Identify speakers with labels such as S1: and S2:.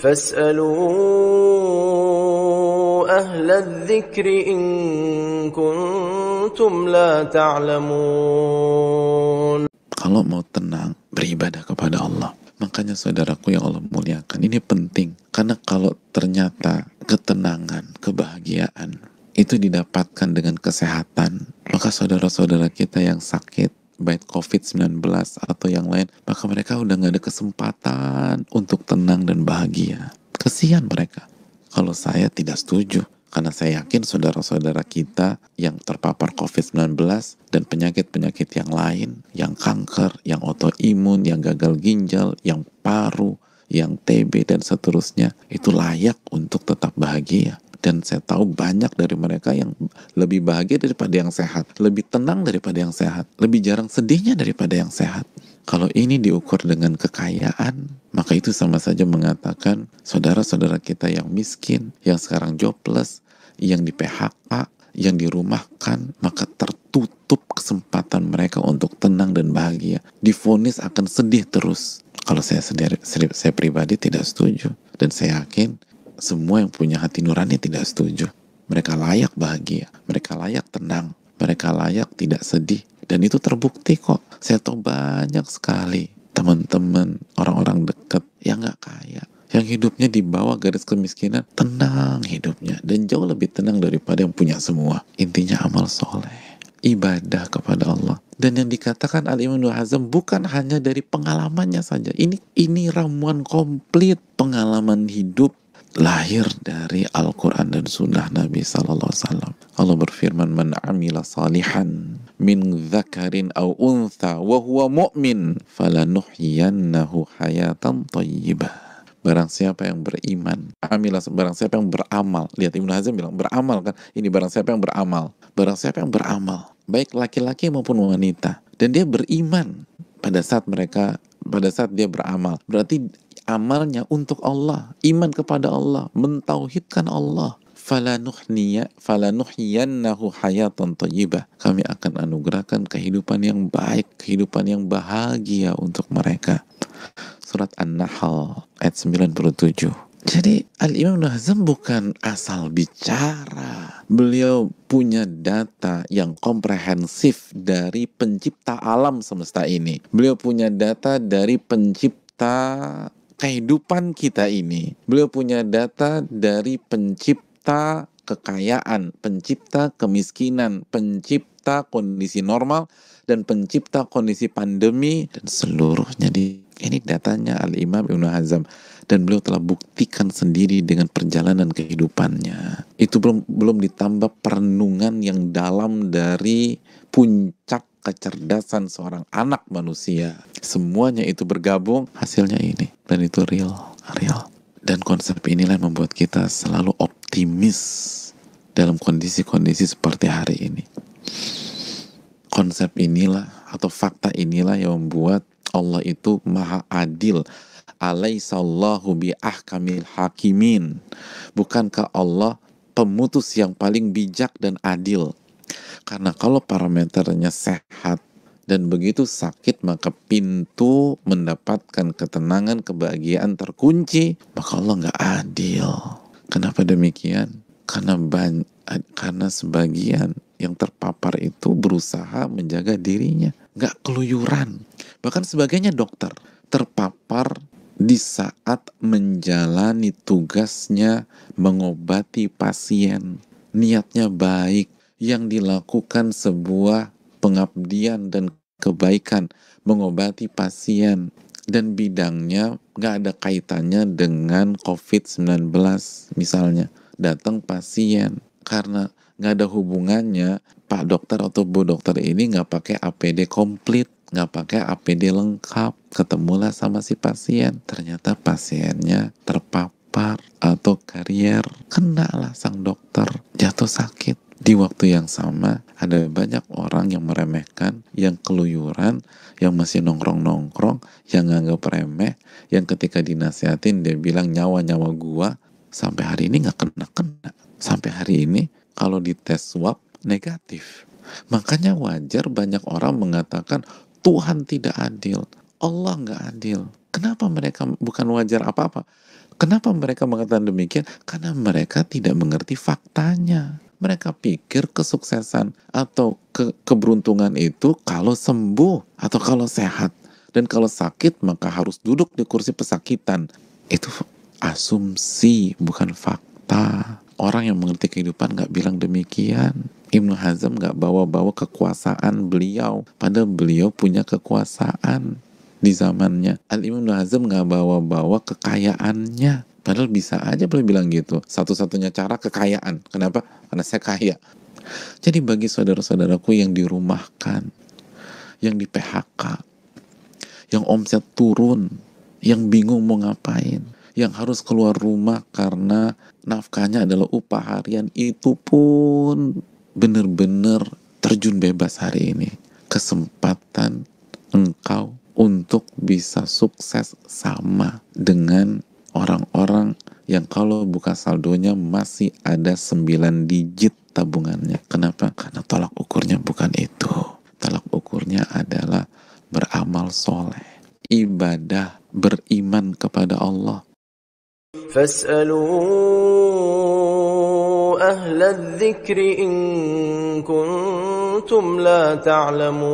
S1: فاسألوا أهل الذكر إن كنتم لا تعلمون.
S2: Kalau mau tenang, beribadah kepada Allah. Makanya saudaraku yang Allah muliakan, ini penting. Karena kalau ternyata ketenangan, kebahagiaan, itu didapatkan dengan kesehatan, maka saudara-saudara kita yang sakit, baik COVID-19 atau yang lain, maka mereka udah gak ada kesempatan untuk tenang dan bahagia. Kesian mereka. Kalau saya tidak setuju. Karena saya yakin saudara-saudara kita yang terpapar COVID-19 dan penyakit-penyakit yang lain, yang kanker, yang autoimun, yang gagal ginjal, yang paru, yang TB dan seterusnya, itu layak untuk tetap bahagia. Dan saya tahu banyak dari mereka yang lebih bahagia daripada yang sehat, lebih tenang daripada yang sehat, lebih jarang sedihnya daripada yang sehat. Kalau ini diukur dengan kekayaan, maka itu sama saja mengatakan saudara-saudara kita yang miskin, yang sekarang jobless, yang di PHK, yang dirumahkan, maka tertutup kesempatan mereka untuk tenang dan bahagia. Divonis akan sedih terus. Kalau saya pribadi tidak setuju. Dan saya yakin semua yang punya hati nurani tidak setuju. Mereka layak bahagia, mereka layak tenang, mereka layak tidak sedih. Dan itu terbukti kok. Saya tahu banyak sekali teman-teman, orang-orang dekat yang gak kaya, yang hidupnya di bawah garis kemiskinan, tenang hidupnya, dan jauh lebih tenang daripada yang punya semua. Intinya amal soleh, ibadah kepada Allah. Dan yang dikatakan Al-Imam Ibnu Hazm bukan hanya dari pengalamannya saja. Ini ramuan komplit pengalaman hidup, lahir dari Al-Quran dan Sunnah Nabi Sallallahu Alaihi Wasallam. Allah berfirman, "Man amila salihan min dzakarin aw untha wa huwa mu'min, falanuhyiyannahu hayatan thayyibah." Barang siapa yang beriman, barang siapa yang beramal. Lihat Ibnu Hazm bilang beramal kan. Ini barang siapa yang beramal. Barang siapa yang beramal, baik laki-laki maupun wanita, dan dia beriman pada saat dia beramal. Berarti amalnya untuk Allah, iman kepada Allah, mentauhidkan Allah. Falanuhyiyannahu hayatan thayyibah. Kami akan anugerahkan kehidupan yang baik, kehidupan yang bahagia untuk mereka. Surat An-Nahl ayat 97. Jadi Al-Imam Ibnu Hazm bukan asal bicara. Beliau punya data yang komprehensif dari pencipta alam semesta ini. Beliau punya data dari pencipta kehidupan kita ini. Beliau punya data dari pencipta kekayaan, pencipta kemiskinan, pencipta kondisi normal, dan pencipta kondisi pandemi, dan seluruhnya. Ini datanya Al-Imam Ibnu Hazm, dan beliau telah buktikan sendiri dengan perjalanan kehidupannya. Itu belum ditambah perenungan yang dalam dari puncak kecerdasan seorang anak manusia. Semuanya itu bergabung, hasilnya ini. Dan itu real. Dan konsep inilah yang membuat kita selalu optimis dalam kondisi-kondisi seperti hari ini. Konsep inilah atau fakta inilah yang membuat Allah itu maha adil. Alaihissallahu biahkamil hakimin. Bukankah Allah pemutus yang paling bijak dan adil? Karena kalau parameternya sehat dan begitu sakit, maka pintu mendapatkan ketenangan, kebahagiaan terkunci, maka Allah nggak adil. Kenapa demikian? Karena sebagian yang terpapar itu berusaha menjaga dirinya, nggak keluyuran. Bahkan sebagainya dokter terpapar di saat menjalani tugasnya mengobati pasien. Niatnya baik, yang dilakukan sebuah pengabdian dan kebaikan, mengobati pasien, dan bidangnya nggak ada kaitannya dengan COVID-19 misalnya. Datang pasien karena nggak ada hubungannya, Pak dokter atau Bu dokter ini nggak pakai APD komplit, nggak pakai APD lengkap, ketemulah sama si pasien, ternyata pasiennya terpapar atau karier, kenalah sang dokter, jatuh sakit. Di waktu yang sama ada banyak orang yang meremehkan, yang keluyuran, yang masih nongkrong-nongkrong, yang nganggap remeh, yang ketika dinasihatin dia bilang nyawa-nyawa gua, sampai hari ini nggak kena. Sampai hari ini kalau dites swab negatif. Makanya wajar banyak orang mengatakan Tuhan tidak adil, Allah nggak adil. Kenapa mereka bukan wajar apa-apa? Kenapa mereka mengatakan demikian? Karena mereka tidak mengerti faktanya. Mereka pikir kesuksesan atau keberuntungan itu kalau sembuh atau kalau sehat. Dan kalau sakit maka harus duduk di kursi pesakitan. Itu asumsi, bukan fakta. Orang yang mengerti kehidupan gak bilang demikian. Ibnu Hazm gak bawa-bawa kekuasaan beliau, padahal beliau punya kekuasaan di zamannya. Al-Imam Ibnu Hazm gak bawa-bawa kekayaannya, padahal bisa aja beliau bilang gitu. Satu-satunya cara kekayaan. Kenapa? Karena saya kaya. Jadi bagi saudara-saudaraku yang dirumahkan, yang di PHK, yang omset turun, yang bingung mau ngapain, yang harus keluar rumah karena nafkahnya adalah upah harian, itu pun benar-benar terjun bebas hari ini. Kesempatan engkau untuk bisa sukses sama dengan orang-orang yang kalau buka saldonya masih ada 9 digit tabungannya. Kenapa? Karena tolak ukurnya bukan itu. Tolak ukurnya adalah beramal soleh, ibadah, beriman kepada Allah.
S1: فاسألوا أهل الذكر إن كنتم لا تعلمون